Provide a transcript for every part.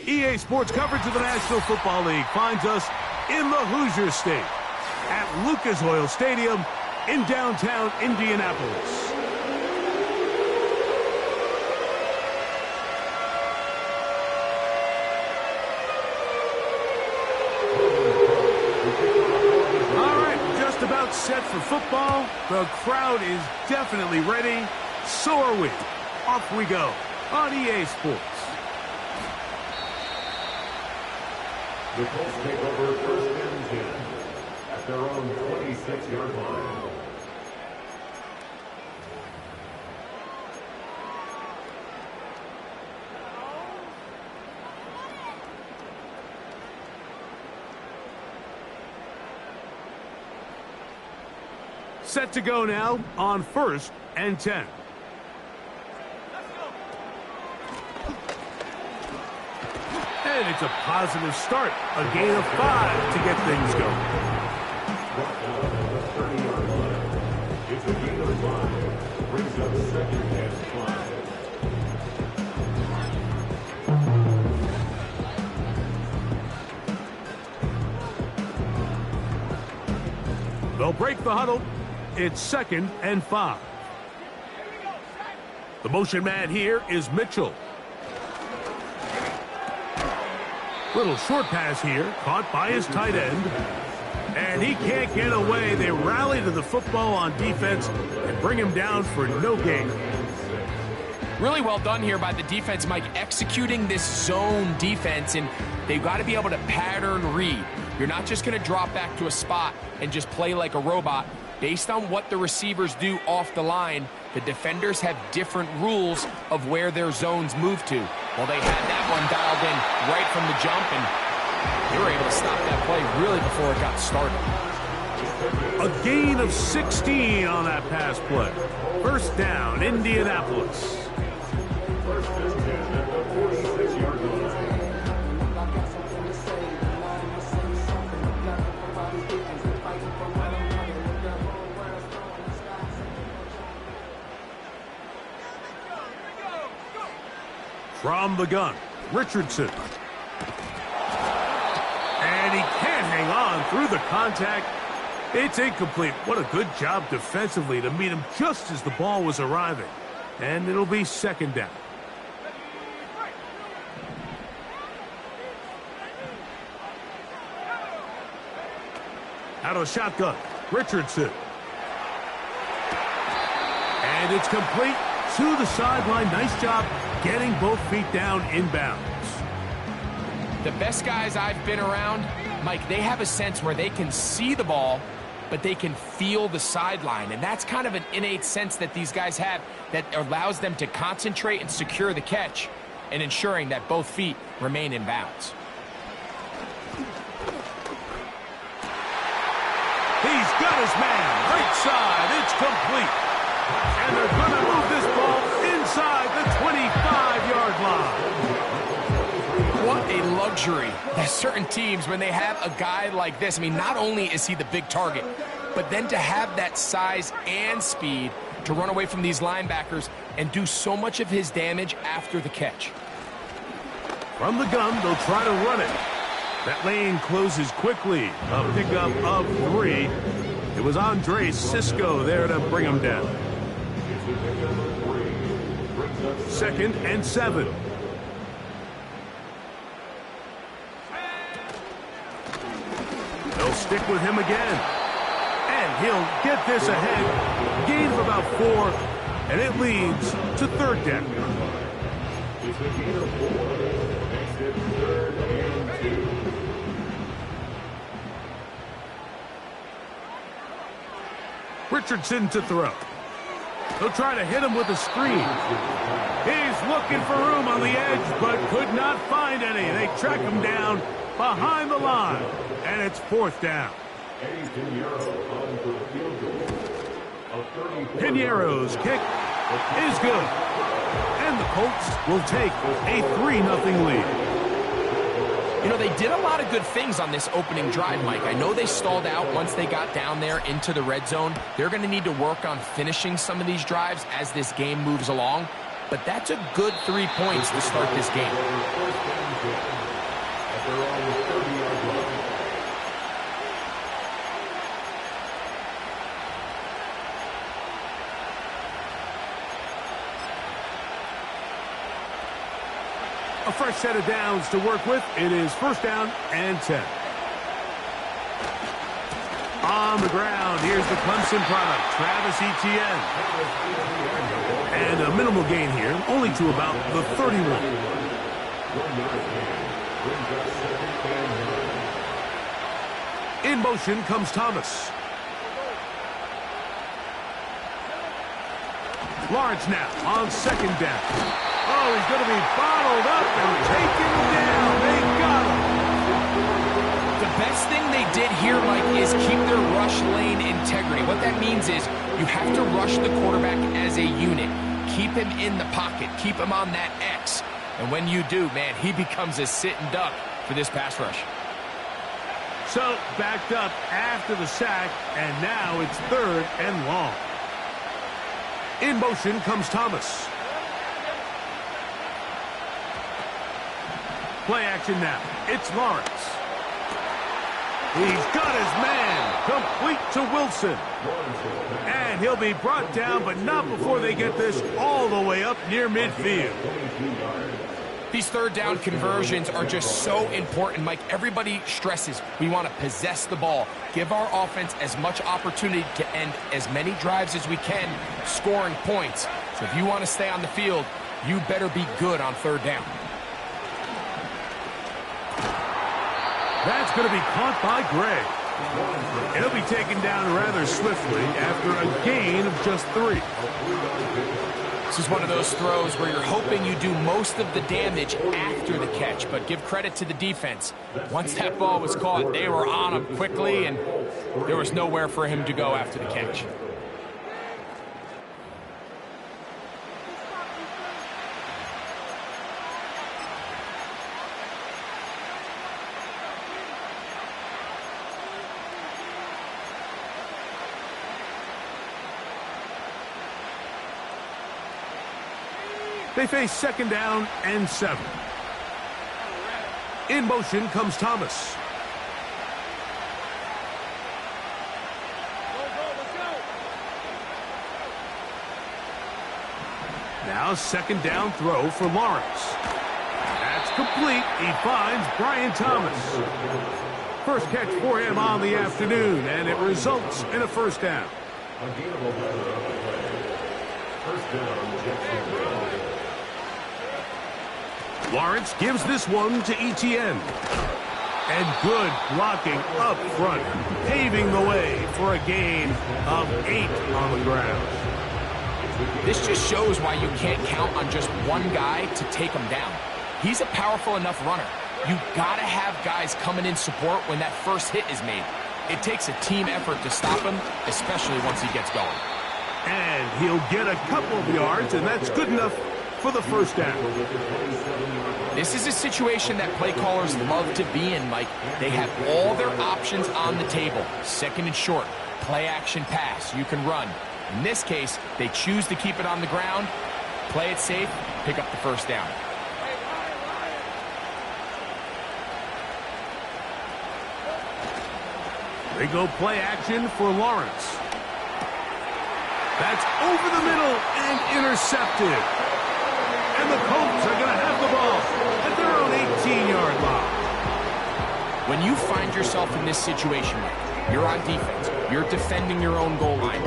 EA Sports coverage of the National Football League finds us in the Hoosier State at Lucas Oil Stadium in downtown Indianapolis. All right, just about set for football. The crowd is definitely ready. So are we. Off we go on EA Sports. The Colts take over first and 10 at their own 26-yard line. Set to go now on first and 10. And it's a positive start. A gain of 5 to get things going. Brought down at the 30-yard line. It's a gain of 5. Brings up second and 5. They'll break the huddle. It's second and 5. The motion man here is Mitchell. Little short pass here, caught by his tight end. And he can't get away. They rally to the football on defense and bring him down for no gain. Really well done here by the defense, Mike, executing this zone defense, and they've got to be able to pattern read. You're not just going to drop back to a spot and just play like a robot. Based on what the receivers do off the line, the defenders have different rules of where their zones move to. Well, they had that one dialed in right from the jump, and they were able to stop that play really before it got started. A gain of 16 on that pass play. First down, Indianapolis. First and 10 at the 46-yard line. From the gun, Richardson. And he can't hang on through the contact. It's incomplete. What a good job defensively to meet him just as the ball was arriving. And it'll be second down. Out of the shotgun, Richardson. And it's complete to the sideline. Nice job getting both feet down inbounds. The best guys I've been around, Mike, they have a sense where they can see the ball, but they can feel the sideline. And that's kind of an innate sense that these guys have that allows them to concentrate and secure the catch and ensuring that both feet remain in bounds. He's got his man. Right side. It's complete. And they're going to move this ball inside the 25-yard line. What a luxury. There's certain teams, when they have a guy like this, I mean, not only is he the big target, but then to have that size and speed to run away from these linebackers and do so much of his damage after the catch. From the gun, they'll try to run it. That lane closes quickly. A pickup of 3. It was Andre Cisco there to bring him down. Second and 7. They'll stick with him again. And he'll get this ahead. Gain of about 4. And it leads to third down. It's a gain of 4. Makes it third and 2. Richardson to throw. They'll try to hit him with a screen. He's looking for room on the edge, but could not find any. They track him down behind the line, and it's fourth down. Pinero's kick is good, and the Colts will take a 3-0 lead. You know, they did a lot of good things on this opening drive, Mike. I know they stalled out once they got down there into the red zone. They're going to need to work on finishing some of these drives as this game moves along. but that's a good 3 points to start this game. A fresh set of downs to work with. It is 1st down and 10. On the ground, here's the Clemson product, Travis Etienne. And a minimal gain here, only to about the 31. In motion comes Thomas. Lawrence now on 2nd down. Oh, he's going to be bottled up and taken down. They got him. The best thing they did here, Mike, is keep their rush lane integrity. What that means is you have to rush the quarterback as a unit. Keep him in the pocket. Keep him on that X. And when you do, man, he becomes a sitting duck for this pass rush. So, backed up after the sack, and now it's 3rd and long. In motion comes Thomas. Play action now. It's Lawrence. He's got his man. Complete to Wilson. And he'll be brought down, but not before they get this all the way up near midfield. These 3rd down conversions are just so important, Mike. Everybody stresses we want to possess the ball, give our offense as much opportunity to end as many drives as we can, scoring points. So if you want to stay on the field, you better be good on 3rd down. That's going to be caught by Gray. He'll be taken down rather swiftly after a gain of just 3. This is one of those throws where you're hoping you do most of the damage after the catch, but give credit to the defense. Once that ball was caught, they were on him quickly, and there was nowhere for him to go after the catch. They face 2nd down and 7. In motion comes Thomas. Now 2nd down throw for Lawrence. That's complete. He finds Brian Thomas. First catch for him on the afternoon, and it results in a 1st down. Lawrence gives this one to Etienne. And good blocking up front, paving the way for a gain of 8 on the ground. This just shows why you can't count on just one guy to take him down. He's a powerful enough runner. You gotta have guys coming in support when that first hit is made. It takes a team effort to stop him, especially once he gets going. And he'll get a couple of yards, and that's good enough for the 1st down. This is a situation that play callers love to be in, Mike. They have all their options on the table. 2nd and short, play action pass, you can run. In this case, they choose to keep it on the ground, play it safe, pick up the 1st down. They go play action for Lawrence. That's over the middle and intercepted. And the Colts are going to have the ball at their own 18-yard line. When you find yourself in this situation, Mike, you're on defense, you're defending your own goal line,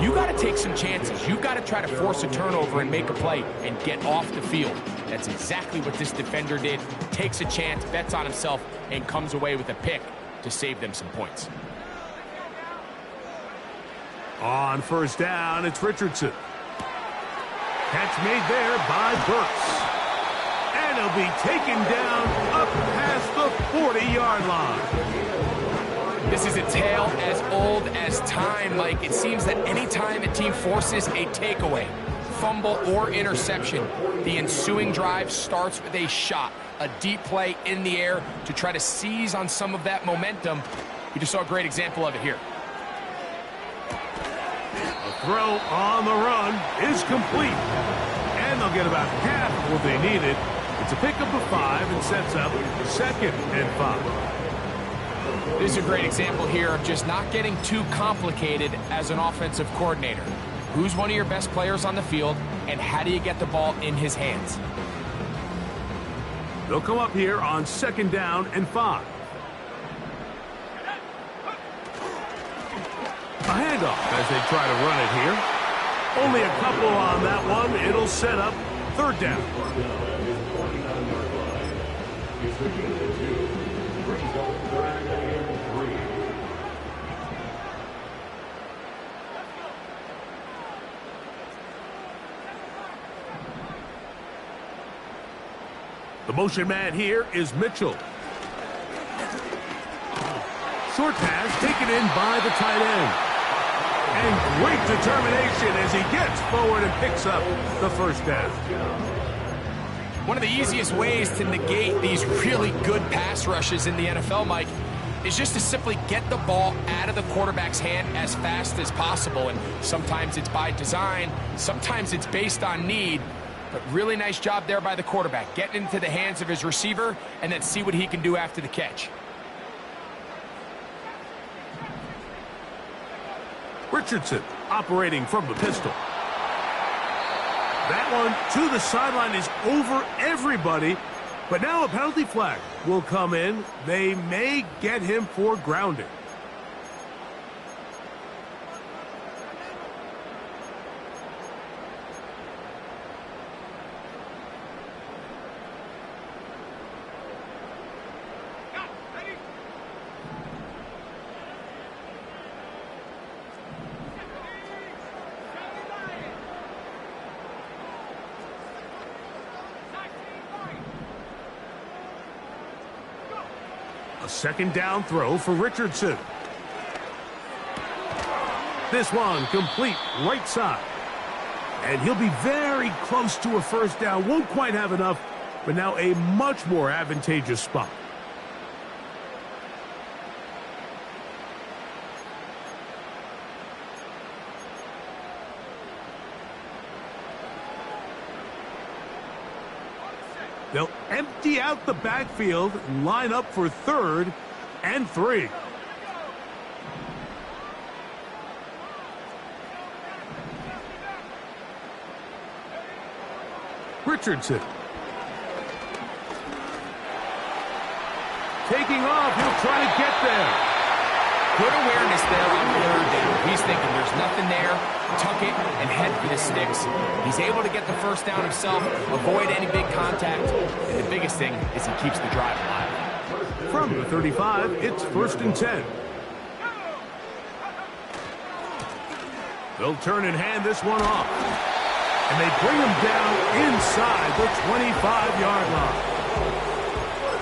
you got to take some chances. You got to try to force a turnover and make a play and get off the field. That's exactly what this defender did. Takes a chance, bets on himself, and comes away with a pick to save them some points. On 1st down, it's Richardson. Catch made there by Burks. And he'll be taken down up past the 40-yard line. This is a tale as old as time, Mike. It seems that any time a team forces a takeaway, fumble, or interception, the ensuing drive starts with a shot, a deep play in the air to try to seize on some of that momentum. We just saw a great example of it here. The throw on the run is complete. And and they'll get about half of what they needed. It's a pickup of 5 and sets up 2nd and 5. This is a great example here of just not getting too complicated as an offensive coordinator. Who's one of your best players on the field, and how do you get the ball in his hands? They'll come up here on 2nd down and 5. A handoff as they try to run it here. Only a couple on that one. It'll set up 3rd down. The motion man here is Mitchell. Short pass taken in by the tight end. And great determination as he gets forward and picks up the 1st down. One of the easiest ways to negate these really good pass rushes in the NFL, Mike, is just to simply get the ball out of the quarterback's hand as fast as possible. And sometimes it's by design, sometimes it's based on need. But really nice job there by the quarterback, getting into the hands of his receiver and then see what he can do after the catch. Richardson operating from the pistol. That one to the sideline is over everybody, but now a penalty flag will come in. They may get him for grounding. A 2nd down throw for Richardson. This one complete right side. And he'll be very close to a 1st down. Won't quite have enough, but now a much more advantageous spot. They'll empty out the backfield and line up for 3rd and 3. Richardson. Taking off, he'll try to get there. Good awareness there on 3rd down. He's thinking there's nothing there, tuck it, and head for the sticks. He's able to get the 1st down himself, avoid any big contact, and the biggest thing is he keeps the drive alive. From the 35, it's 1st and 10. They'll turn and hand this one off. And they bring him down inside the 25-yard line.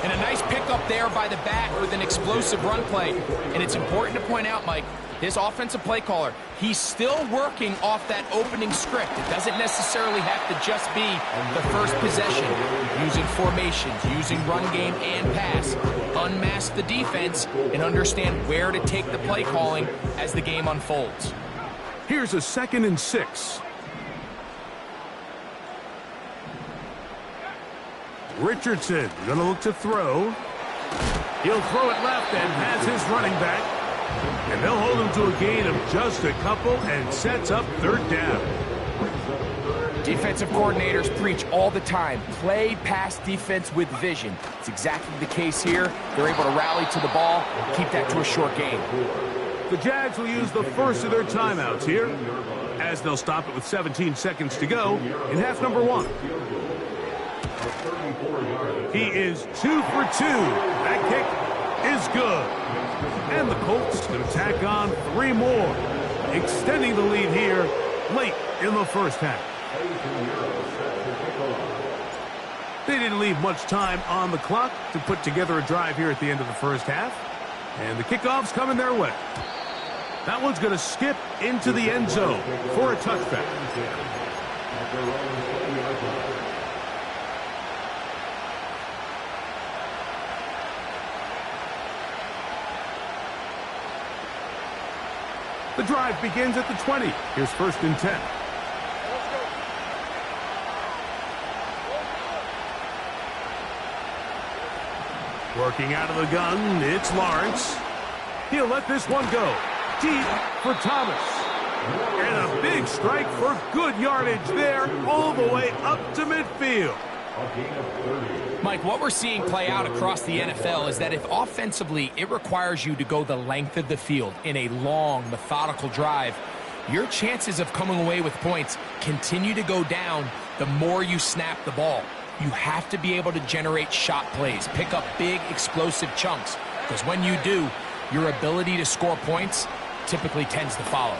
And a nice pickup there by the back with an explosive run play. And it's important to point out, Mike, this offensive play caller, he's still working off that opening script. It doesn't necessarily have to just be the first possession. Using formations, using run game and pass. Unmask the defense and understand where to take the play calling as the game unfolds. Here's a 2nd and 6. Richardson gonna look to throw. He'll throw it left and has his running back. And they'll hold him to a gain of just a couple and sets up 3rd down. Defensive coordinators preach all the time, play pass defense with vision. It's exactly the case here. They're able to rally to the ball, keep that to a short gain. The Jags will use the first of their timeouts here, as they'll stop it with 17 seconds to go in half number 1. He is 2 for 2. That kick is good. And the Colts can tack on 3 more, extending the lead here late in the 1st half. They didn't leave much time on the clock to put together a drive here at the end of the 1st half. And the kickoff's coming their way. That one's going to skip into the end zone for a touchback. The drive begins at the 20. Here's 1st and 10. Working out of the gun, it's Lawrence. He'll let this one go. Deep for Thomas. And a big strike for good yardage there, all the way up to midfield. Mike, what we're seeing play out across the NFL is that if offensively it requires you to go the length of the field in a long, methodical drive, your chances of coming away with points continue to go down the more you snap the ball. You have to be able to generate shot plays, pick up big, explosive chunks, because when you do, your ability to score points typically tends to follow.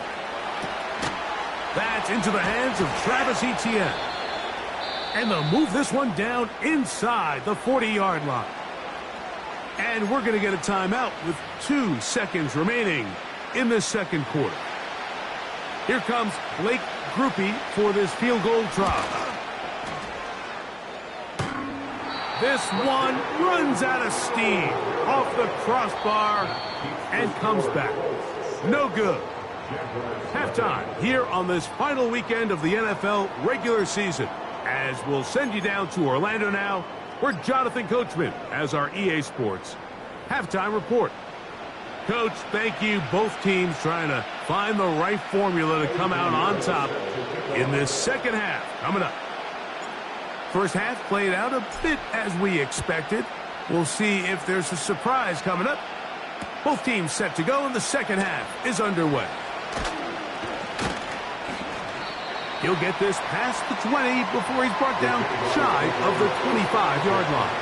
That's into the hands of Travis Etienne. And they'll move this one down inside the 40-yard line. And we're going to get a timeout with 2 seconds remaining in the second quarter. Here comes Blake Grupe for this field goal try. This one runs out of steam off the crossbar and comes back. No good. Halftime here on this final weekend of the NFL regular season. As we'll send you down to Orlando now, where Jonathan Coachman has our EA Sports halftime report. Coach, thank you. Both teams trying to find the right formula to come out on top in this second half. Coming up. First half played out a bit as we expected. We'll see if there's a surprise coming up. Both teams set to go, and the second half is underway. He'll get this past the 20 before he's brought down shy of the 25-yard line.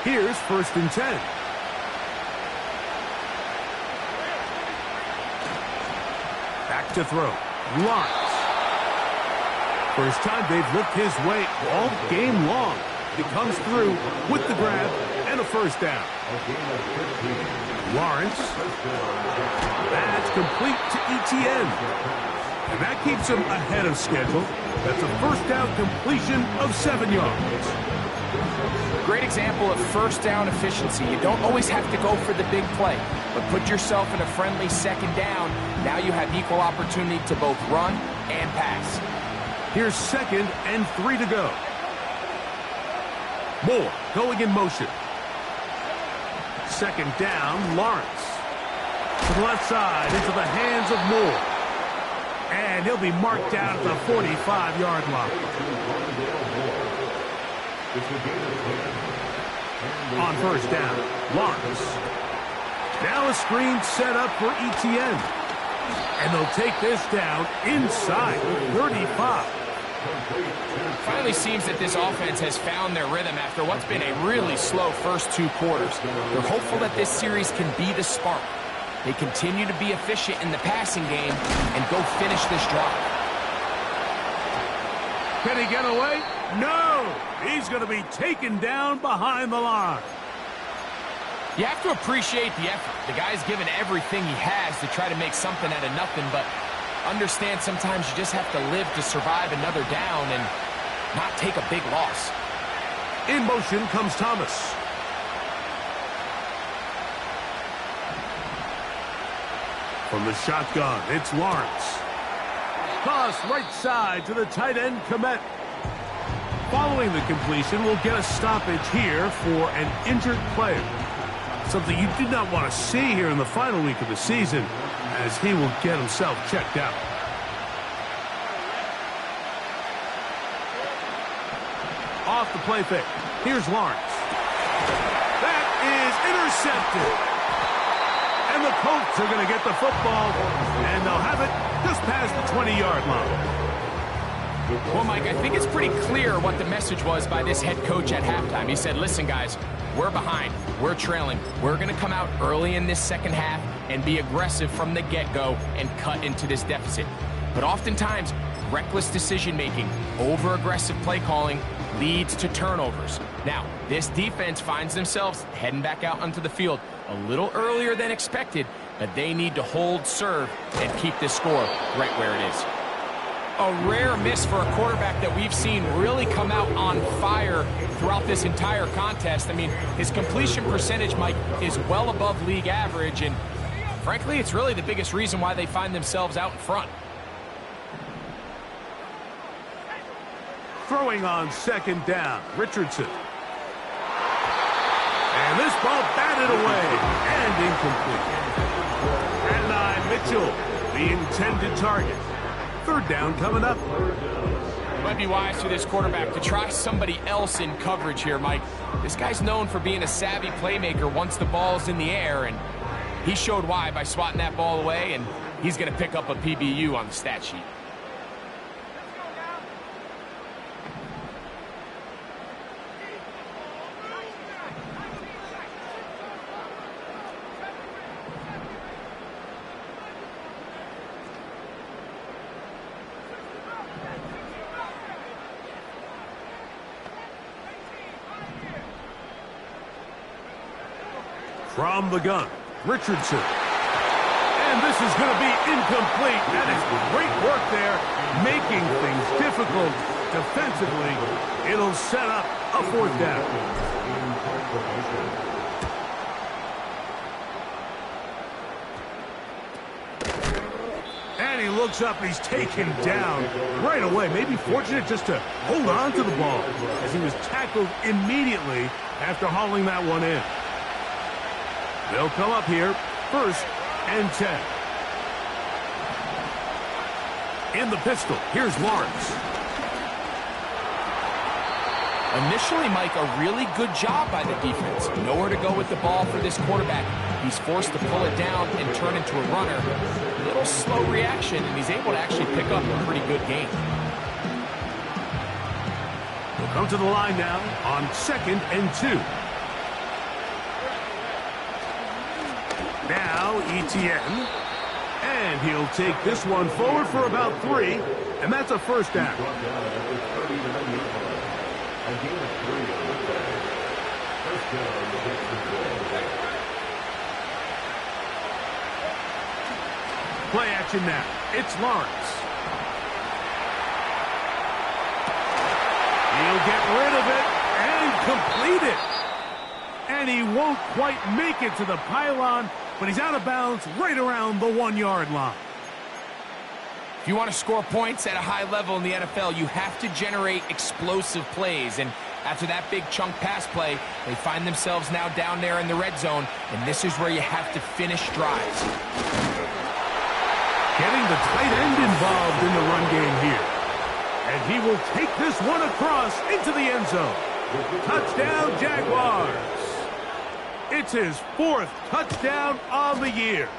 Here's 1st and 10. Back to throw. Lawrence. First time they've looked his way all game long. He comes through with the grab and a first down. Lawrence. That's complete to Etienne. And that keeps him ahead of schedule. That's a first down completion of 7 yards. Great example of first down efficiency. You don't always have to go for the big play, but put yourself in a friendly second down. Now you have equal opportunity to both run and pass. Here's 2nd and 3 to go. Moore going in motion. 2nd down, Lawrence. To the left side, into the hands of Moore. And he'll be marked down at the 45-yard line. On first down, Lawrence. Now a screen set up for Etienne. And they'll take this down inside the 35. Finally seems that this offense has found their rhythm after what's been a really slow first 2 quarters. They're hopeful that this series can be the spark. They continue to be efficient in the passing game and go finish this drive. Can he get away? No! He's going to be taken down behind the line. You have to appreciate the effort. The guy's given everything he has to try to make something out of nothing, but understand sometimes you just have to live to survive another down and not take a big loss. In motion comes Thomas. From the shotgun, it's Lawrence. Toss right side to the tight end, Komet. Following the completion, we'll get a stoppage here for an injured player. Something you did not want to see here in the final week of the season, as he will get himself checked out. Off the play fake. Here's Lawrence. That is intercepted. And the Colts are going to get the football, and they'll have it just past the 20-yard line. Well, Mike, I think it's pretty clear what the message was by this head coach at halftime. He said, listen, guys, we're behind. We're trailing. We're going to come out early in this second half and be aggressive from the get-go and cut into this deficit. But oftentimes, reckless decision-making, over-aggressive play calling leads to turnovers. Now, this defense finds themselves heading back out onto the field a little earlier than expected, but they need to hold serve and keep this score right where it is. A rare miss for a quarterback that we've seen really come out on fire throughout this entire contest. I mean, his completion percentage, Mike, is well above league average, and Frankly, it's really the biggest reason why they find themselves out in front. Throwing on second down, Richardson. And this ball batted away and incomplete. And Mitchell, the intended target. Third down coming up. Might be wise for this quarterback to try somebody else in coverage here, Mike. This guy's known for being a savvy playmaker once the ball's in the air, and he showed why by swatting that ball away, and he's going to pick up a PBU on the stat sheet. From the gun, Richardson. And this is going to be incomplete. That is great work there, making things difficult defensively. It'll set up a fourth down. And he looks up, he's taken down right away. Maybe fortunate just to hold on to the ball as he was tackled immediately after hauling that one in. They'll come up here, 1st and 10. In the pistol, here's Lawrence. Initially, Mike, a really good job by the defense. Nowhere to go with the ball for this quarterback. He's forced to pull it down and turn into a runner. A little slow reaction, and he's able to actually pick up a pretty good gain. We'll come to the line now on 2nd and 2. Now, Etienne, and he'll take this one forward for about 3, and that's a first down. Play action now. It's Lawrence. He'll get rid of it and complete it. And he won't quite make it to the pylon, but he's out of bounds right around the 1-yard line. If you want to score points at a high level in the NFL, you have to generate explosive plays. And after that big chunk pass play, they find themselves now down there in the red zone, and this is where you have to finish drives. Getting the tight end involved in the run game here. And he will take this one across into the end zone. Touchdown, Jaguars. It's his 4th touchdown of the year.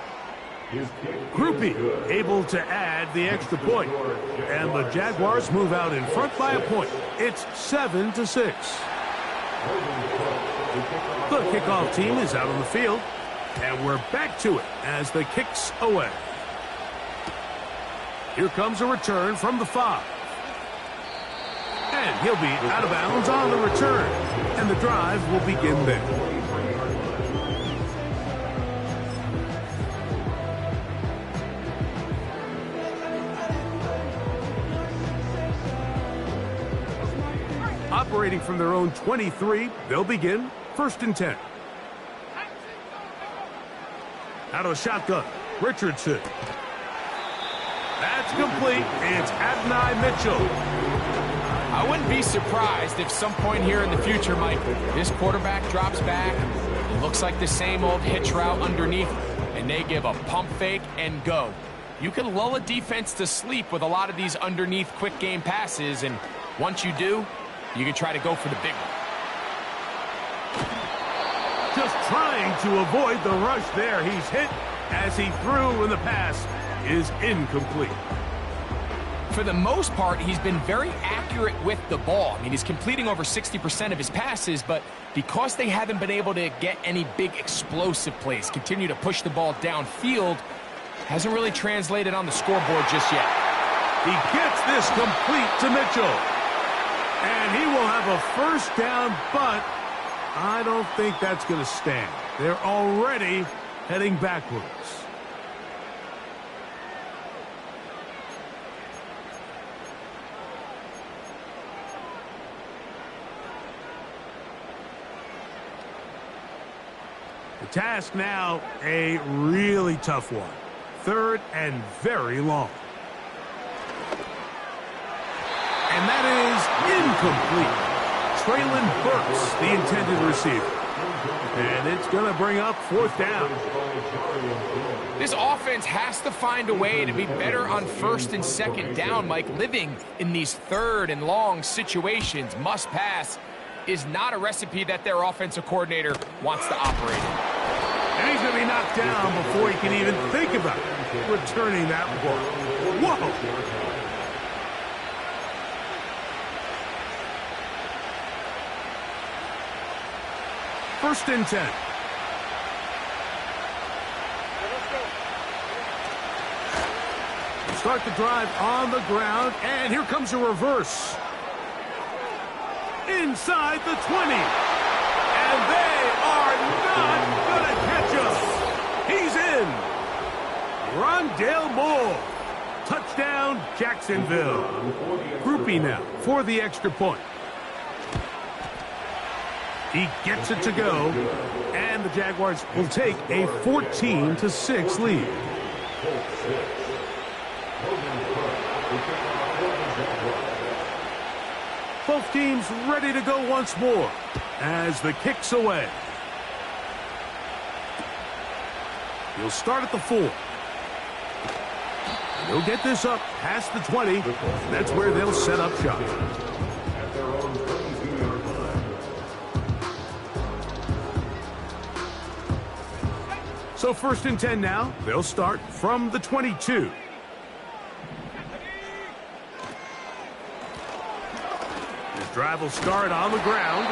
Groupie able to add the extra point. And the Jaguars move out in front by a point. It's 7-6. The kickoff team is out on the field. And we're back to it as the kick's away. Here comes a return from the 5. And he'll be out of bounds on the return. And the drive will begin there. Operating from their own 23, they'll begin 1st and 10. Out of a shotgun, Richardson. That's complete. It's Mitchell. I wouldn't be surprised if some point here in the future, Mike, this quarterback drops back. It looks like the same old hitch route underneath, and they give a pump fake and go. You can lull a defense to sleep with a lot of these underneath quick game passes, and once you do, you can try to go for the big one. Just trying to avoid the rush there. He's hit as he threw, and the pass is incomplete. For the most part, he's been very accurate with the ball. I mean, he's completing over 60% of his passes, but because they haven't been able to get any big explosive plays, continue to push the ball downfield, hasn't really translated on the scoreboard just yet. He gets this complete to Mitchell. And he will have a first down, but I don't think that's going to stand. They're already heading backwards. The task now, a really tough one. 3rd and very long. And that is incomplete. Traylon Burks, the intended receiver. And it's going to bring up 4th down. This offense has to find a way to be better on 1st and 2nd down, Mike. Living in these 3rd and long situations, must pass, is not a recipe that their offensive coordinator wants to operate in. And he's going to be knocked down before he can even think about returning that ball. Whoa! 1st and 10. Start the drive on the ground, and here comes a reverse. Inside the 20. And they are not going to catch us. He's in. Rondale Moore. Touchdown, Jacksonville. Groupie now for the extra point. He gets it to go, and the Jaguars will take a 14-6 lead. Both teams ready to go once more as the kick's away. He'll start at the 4. He'll get this up past the 20. That's where they'll set up shop. So 1st and 10 now. They'll start from the 22. His drive will start on the ground.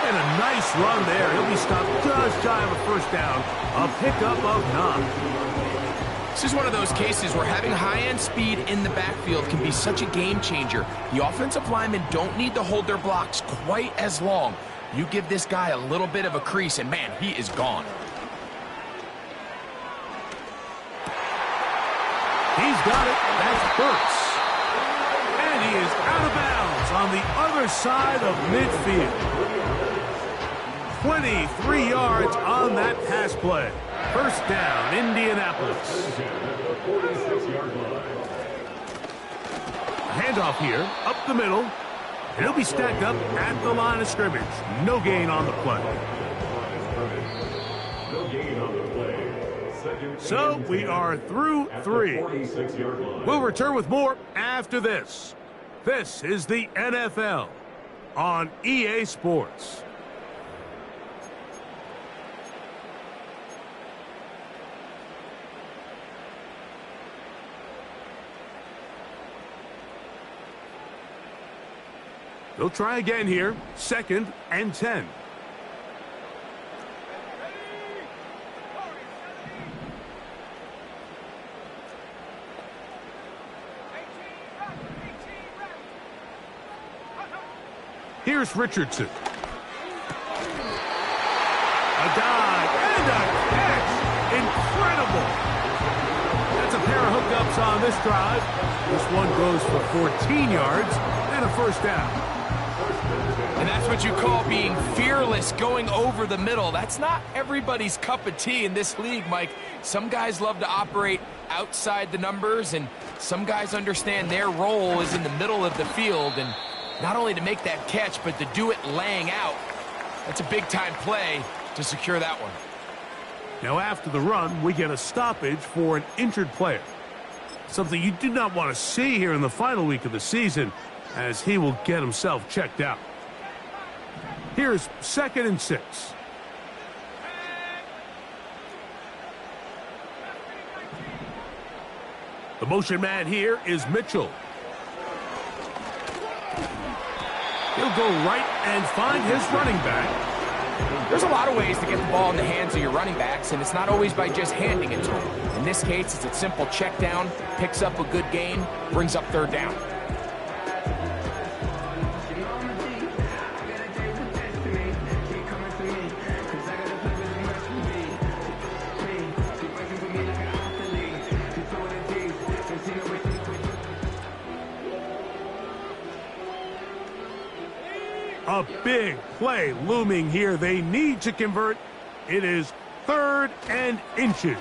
And a nice run there. He'll be stopped just shy of a 1st down. A pickup of 9. This is one of those cases where having high-end speed in the backfield can be such a game changer. The offensive linemen don't need to hold their blocks quite as long. You give this guy a little bit of a crease, and man, he is gone. He's got it. That's Burks. And he is out of bounds on the other side of midfield. 23 yards on that pass play. 1st down, Indianapolis. Handoff here, up the middle. And he'll be stacked up at the line of scrimmage. No gain on the play. No gain on the play. So we are through 3. We'll return with more after this. This is the NFL on EA Sports. They'll try again here. 2nd and 10. Here's Richardson. A dive and a catch. Incredible. That's a pair of hookups on this drive. This one goes for 14 yards and a 1st down. And that's what you call being fearless, going over the middle. That's not everybody's cup of tea in this league, Mike. Some guys love to operate outside the numbers, and some guys understand their role is in the middle of the field, and not only to make that catch, but to do it laying out. That's a big-time play to secure that one. Now, after the run, we get a stoppage for an injured player. Something you do not want to see here in the final week of the season, as he will get himself checked out. Here's 2nd and 6. The motion man here is Mitchell. He'll go right and find his running back. There's a lot of ways to get the ball in the hands of your running backs, and it's not always by just handing it to them. In this case, it's a simple check down, picks up a good gain, brings up 3rd down. A big play looming here. They need to convert It is 3rd and inches.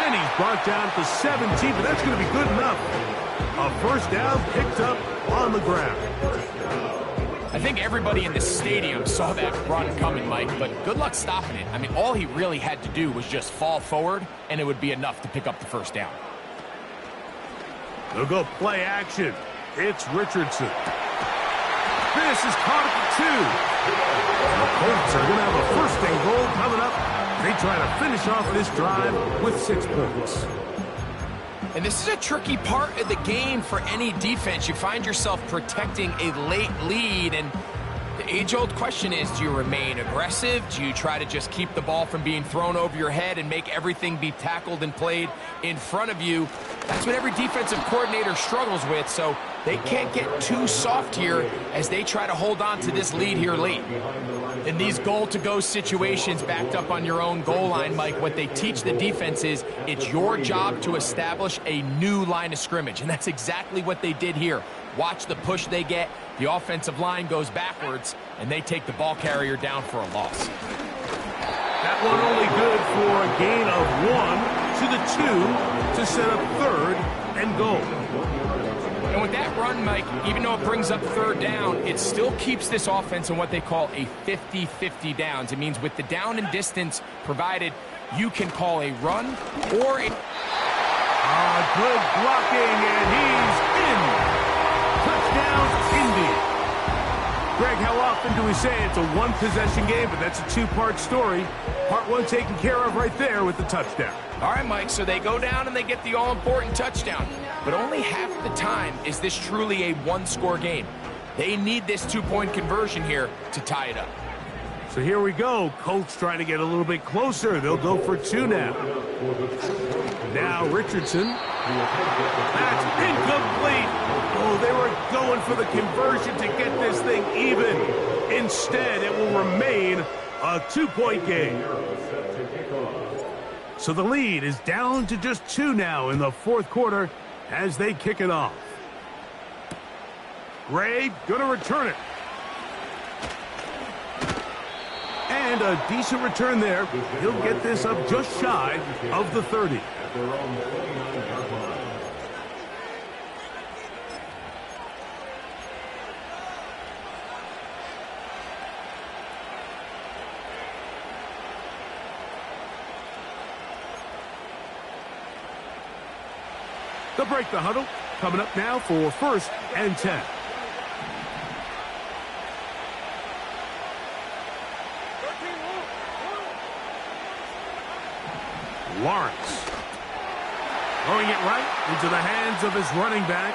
And he's brought down to 17, but that's going to be good enough. A first down picked up on the ground. I think everybody in the stadium saw that run coming, Mike, but good luck stopping it. I mean, all he really had to do was just fall forward, and it would be enough to pick up the first down. They'll go play action. It's Richardson. This is caught at the 2. The Colts are going to have a first and goal coming up. They try to finish off this drive with 6 points. And this is a tricky part of the game for any defense. You find yourself protecting a late lead, and the age-old question is, do you remain aggressive? Do you try to just keep the ball from being thrown over your head and make everything be tackled and played in front of you? That's what every defensive coordinator struggles with, so they can't get too soft here as they try to hold on to this lead here late. In these goal-to-go situations backed up on your own goal line, Mike, what they teach the defense is it's your job to establish a new line of scrimmage, and that's exactly what they did here. Watch the push they get. The offensive line goes backwards, and they take the ball carrier down for a loss. That one only good for a gain of 1 to the 2 to set up 3rd and goal. And with that run, Mike, even though it brings up 3rd down, it still keeps this offense in what they call a 50-50 downs. It means with the down and distance provided, you can call a run or a... Good blocking, and he's in. Touchdown, Indy. Greg, how often do we say it's a one-possession game, but that's a 2-part story? Part 1 taken care of right there with the touchdown. All right, Mike, so they go down and they get the all-important touchdown. But only half the time is this truly a one-score game. They need this 2-point conversion here to tie it up. So here we go. Colts trying to get a little bit closer. They'll go for 2 now. Now Richardson. That's incomplete. Oh, they were going for the conversion to get this thing even. Instead, it will remain a 2-point game. So the lead is down to just 2 now in the 4th quarter as they kick it off. Gray gonna return it. And a decent return there. He'll get this up just shy of the 30. They'll break the huddle. Coming up now for 1st and 10. Lawrence. Throwing it right into the hands of his running back.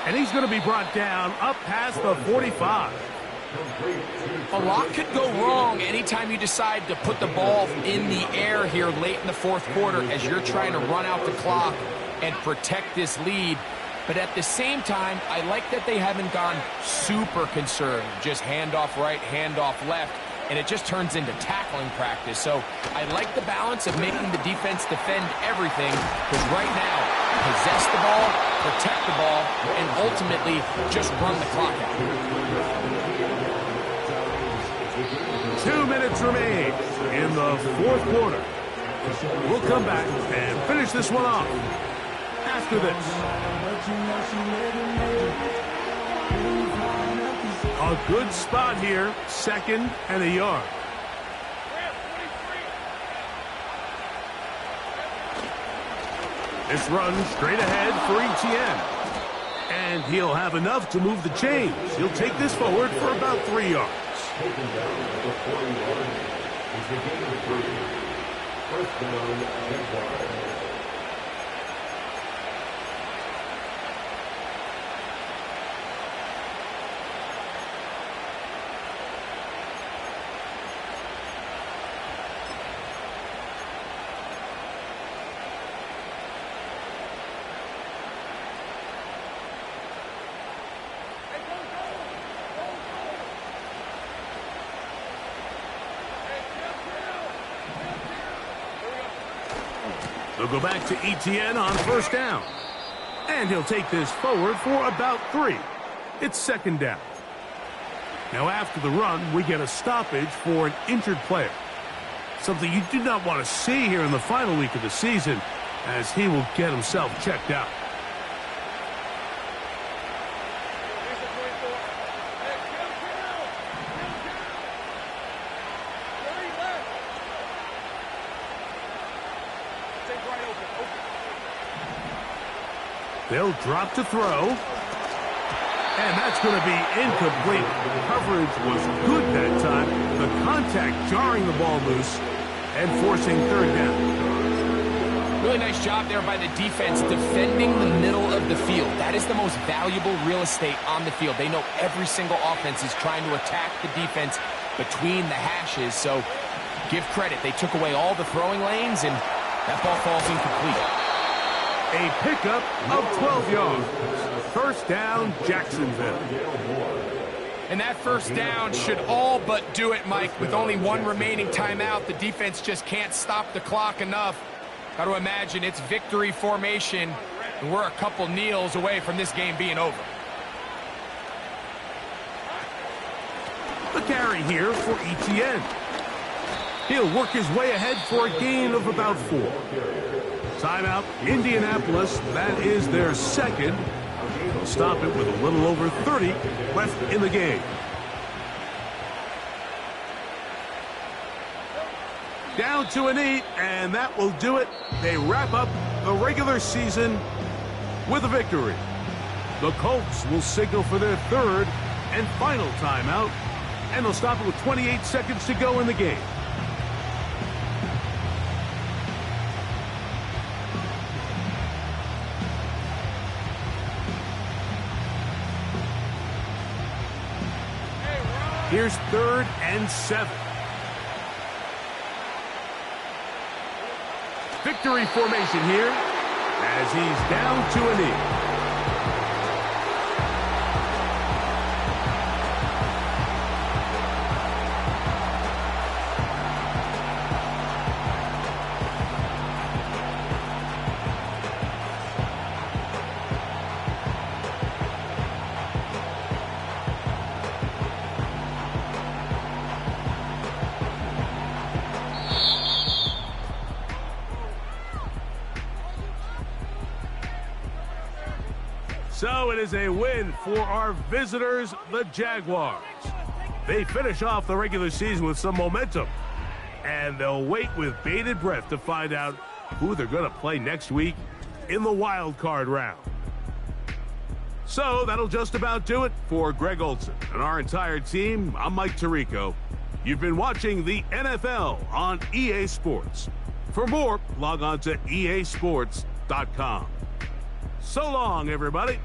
And he's going to be brought down up past the 45. A lot could go wrong anytime you decide to put the ball in the air here late in the 4th quarter as you're trying to run out the clock and protect this lead. But at the same time, I like that they haven't gone super conservative. Just handoff right, handoff left, and it just turns into tackling practice. So I like the balance of making the defense defend everything, because right now, possess the ball, protect the ball, and ultimately just run the clock out. 2 minutes remain in the 4th quarter. We'll come back and finish this one off after this. A good spot here, 2nd and a yard. This run straight ahead for Etienne. And he'll have enough to move the chains. He'll take this forward for about 3 yards. Taken down at the 40-yard. He's the gain of 3. 1st down and 1. They'll go back to Etienne on 1st down. And he'll take this forward for about 3. It's 2nd down. Now after the run, we get a stoppage for an injured player. Something you do not want to see here in the final week of the season, as he will get himself checked out. They'll drop to throw. And that's going to be incomplete. Coverage was good that time. The contact jarring the ball loose and forcing third down. Really nice job there by the defense defending the middle of the field. That is the most valuable real estate on the field. They know every single offense is trying to attack the defense between the hashes. So give credit. They took away all the throwing lanes, and that ball falls incomplete. A pickup of 12 yards. First down, Jacksonville. And that first down should all but do it, Mike. With only one remaining timeout, the defense just can't stop the clock enough. Got to imagine it's victory formation, and we're a couple kneels away from this game being over. The carry here for Etienne. He'll work his way ahead for a gain of about 4. Timeout, Indianapolis. That is their second. They'll stop it with a little over 30 left in the game. Down to a knee, and that will do it. They wrap up the regular season with a victory. The Colts will signal for their third and final timeout, and they'll stop it with 28 seconds to go in the game. Here's 3rd and 7. Victory formation here as he's down to a knee. So it is a win for our visitors, the Jaguars. They finish off the regular season with some momentum, and they'll wait with bated breath to find out who they're going to play next week in the wild card round. So that'll just about do it for Greg Olson and our entire team. I'm Mike Tirico. You've been watching the NFL on EA Sports. For more, log on to easports.com. So long, everybody.